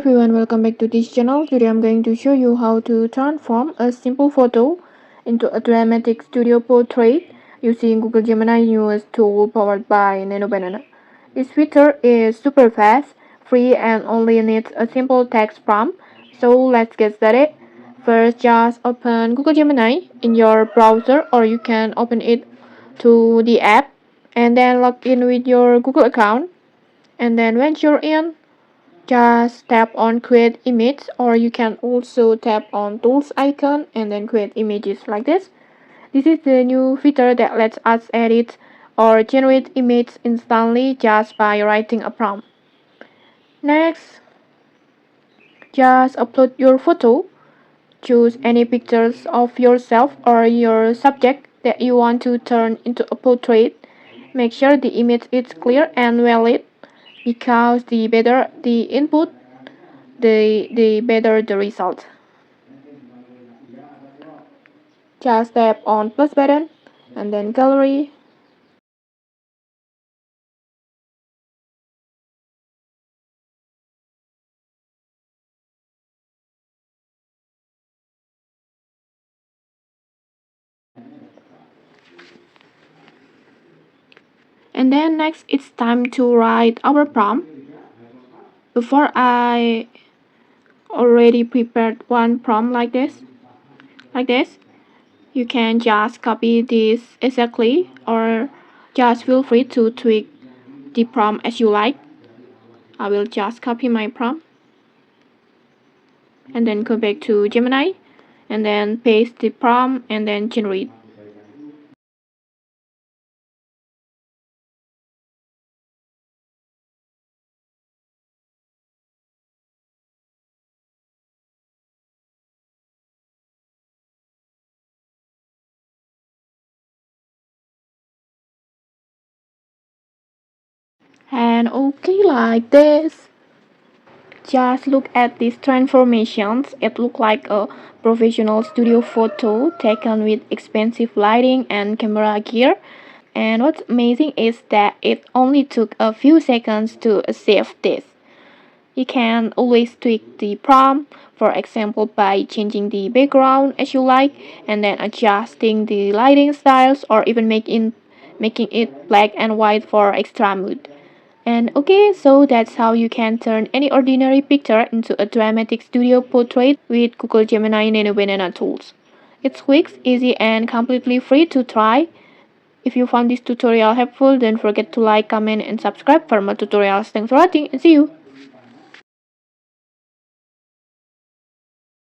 everyone, welcome back to this channel. Today I'm going to show you how to transform a simple photo into a dramatic studio portrait using Google Gemini newest tool powered by Nano Banana. This feature is super fast, free and only needs a simple text prompt. So let's get started. First, just open Google Gemini in your browser, or you can open it to the app and then log in with your Google account. And then once you're in, just tap on create image, or you can also tap on tools icon and then create images like this. This is the new feature that lets us edit or generate images instantly just by writing a prompt. Next, just upload your photo. Choose any pictures of yourself or your subject that you want to turn into a portrait. Make sure the image is clear and valid, because the better the input, the better the result. Just tap on plus button and then gallery. And then next it's time to write our prompt. Before, I already prepared one prompt like this. You can just copy this exactly, or just feel free to tweak the prompt as you like. I will just copy my prompt and then go back to Gemini and then paste the prompt and then generate. And okay, like this. Just look at these transformations. It looks like a professional studio photo taken with expensive lighting and camera gear. And what's amazing is that it only took a few seconds to save this. You can always tweak the prompt, for example by changing the background as you like, and then adjusting the lighting styles, or even making it black and white for extra mood. And okay, so that's how you can turn any ordinary picture into a dramatic studio portrait with Google Gemini Nano Banana tools. It's quick, easy, and completely free to try. If you found this tutorial helpful, don't forget to like, comment, and subscribe for more tutorials. Thanks for watching, and see you!